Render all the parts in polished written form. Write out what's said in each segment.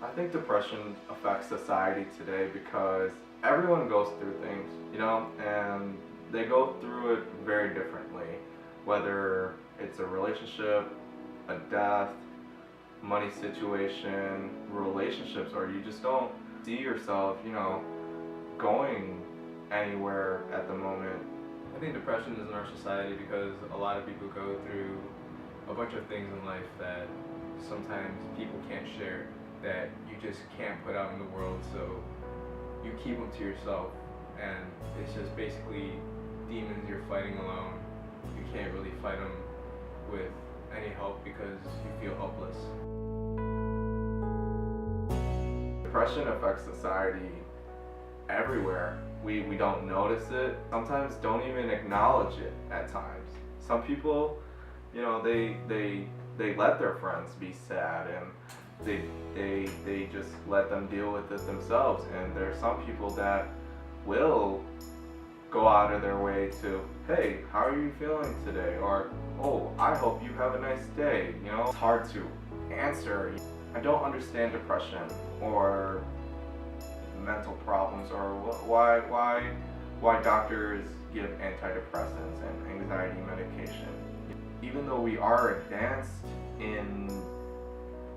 I think depression affects society today because everyone goes through things, and they go through it very differently. Whether it's a relationship, a death, money situation, relationships, or you just don't see yourself, going anywhere at the moment. I think depression is in our society because a lot of people go through a bunch of things in life that sometimes people can't share, that you just can't put out in the world, so you keep them to yourself, and it's just basically demons you're fighting alone. You can't really fight them with any help because you feel helpless. Depression affects society everywhere. We don't notice it, sometimes don't even acknowledge it at times. Some people, they let their friends be sad, and they just let them deal with it themselves. And there are some people that will go out of their way to, hey, how are you feeling today? Or, oh, I hope you have a nice day. It's hard to answer. I don't understand depression or mental problems, or why doctors give antidepressants and anxiety medication. Even though we are advanced in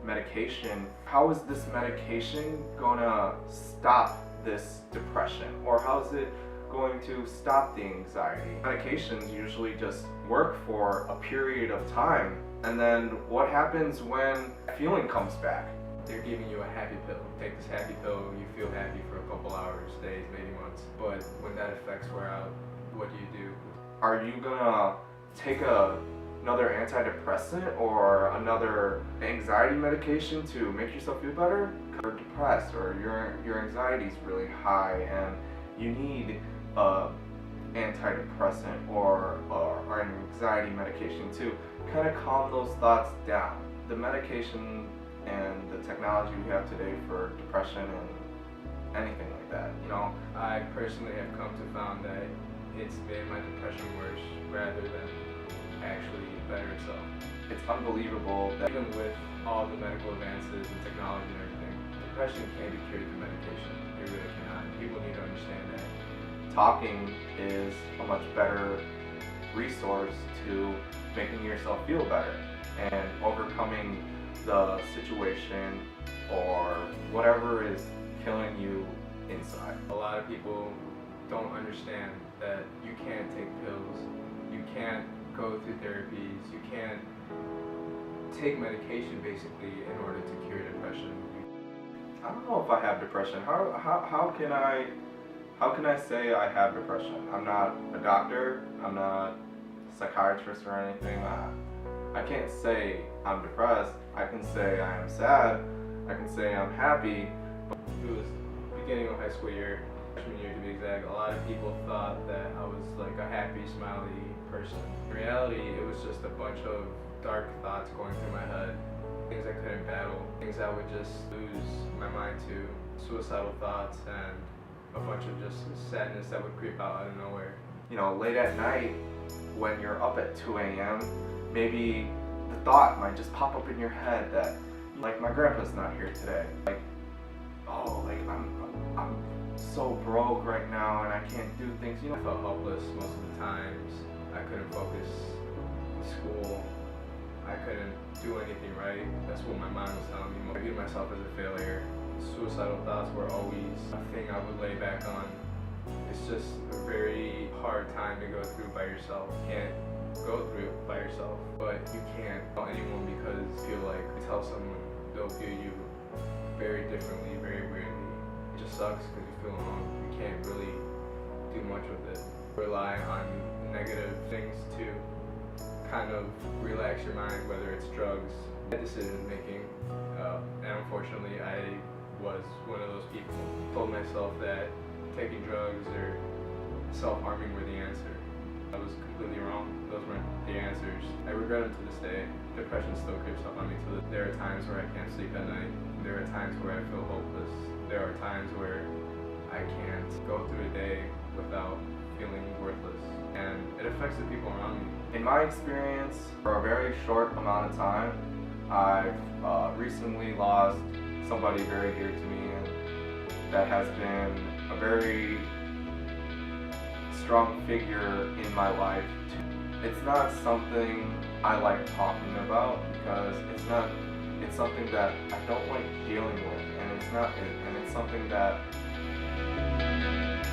medication, how is this medication gonna stop this depression? Or how is it going to stop the anxiety? Medications usually just work for a period of time, and then what happens when feeling comes back? They're giving you a happy pill. Take this happy pill, you feel happy for a couple hours, days, maybe months. But when that effects wear out, what do? Are you gonna take another antidepressant or another anxiety medication to make yourself feel better? You're depressed, or your anxiety is really high, and you need a antidepressant or an anxiety medication to kind of calm those thoughts down. The medication and the technology we have today for depression and anything like that, I personally have come to found that it's made my depression worse rather than actually better itself. It's unbelievable that Even with all the medical advances and technology and everything, depression can't be cured through medication. It really cannot. People need to understand that. talking is a much better resource to making yourself feel better and overcoming the situation or whatever is killing you inside. A lot of people don't understand that you can't take pills, you can't go through therapies, you can't take medication basically in order to cure depression. I don't know if I have depression. How can I say I have depression? I'm not a doctor, I'm not a psychiatrist or anything. I can't say I'm depressed. I can say I am sad, I can say I'm happy. It was beginning of high school year, freshman year to be exact. A lot of people thought that I was like a happy, smiley person. In reality, it was just a bunch of dark thoughts going through my head. Things I couldn't battle, things I would just lose my mind to, suicidal thoughts, and a bunch of just sadness that would creep out of nowhere. Late at night when you're up at 2 a.m., maybe the thought might just pop up in your head that, like, my grandpa's not here today. Like, oh, like, I'm so broke right now and I can't do things. I felt helpless most of the times. I couldn't focus in school. I couldn't do anything right. That's what my mind was telling me. I viewed myself as a failure. Suicidal thoughts were always a thing I would lay back on. It's just a very hard time to go through by yourself. You can't go through it by yourself, but you can't tell anyone because you feel like if you tell someone, they'll view you very differently, very weirdly. It just sucks because you feel alone. You can't really do much with it. Rely on negative things to kind of relax your mind, whether it's drugs, decision making, and unfortunately I was one of those people. Told myself that taking drugs or self-harming were the answer. I was completely wrong. Those weren't the answers. I regret them to this day. Depression still creeps up on me. There are times where I can't sleep at night. There are times where I feel hopeless. There are times where I can't go through a day without feeling worthless. And it affects the people around me. In my experience, for a very short amount of time, I've recently lost somebody very dear to me and that has been a very strong figure in my life. It's not something I like talking about because it's something that I don't like dealing with, and it's something that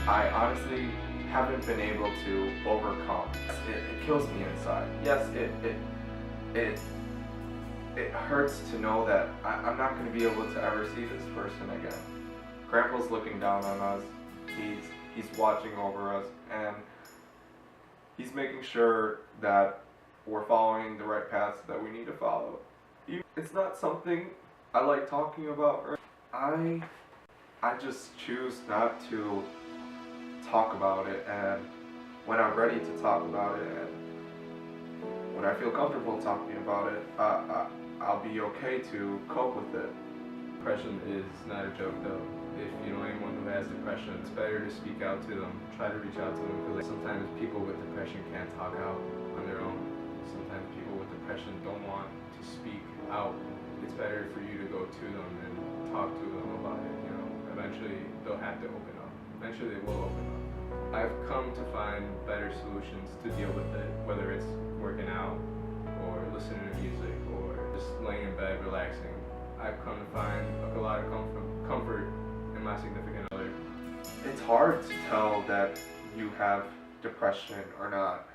I honestly haven't been able to overcome. It kills me inside. Yes, it hurts to know that I'm not going to be able to ever see this person again. Grandpa's looking down on us. He's watching over us, and he's making sure that we're following the right paths that we need to follow. It's not something I like talking about. I just choose not to talk about it, and when I'm ready to talk about it and when I feel comfortable talking about it, I'll be okay to cope with it. Depression is not a joke though. If you know anyone who has depression, it's better to speak out to them. Try to reach out to them because sometimes people with depression can't talk out on their own. Sometimes people with depression don't want to speak out. It's better for you to go to them and talk to them about it. You know, eventually they'll have to open up. Eventually they will open up. I've come to find better solutions to deal with it, whether it's working out or listening to music or just laying in bed relaxing. I've come to find a lot of comfort in my significant other. It's hard to tell that you have depression or not.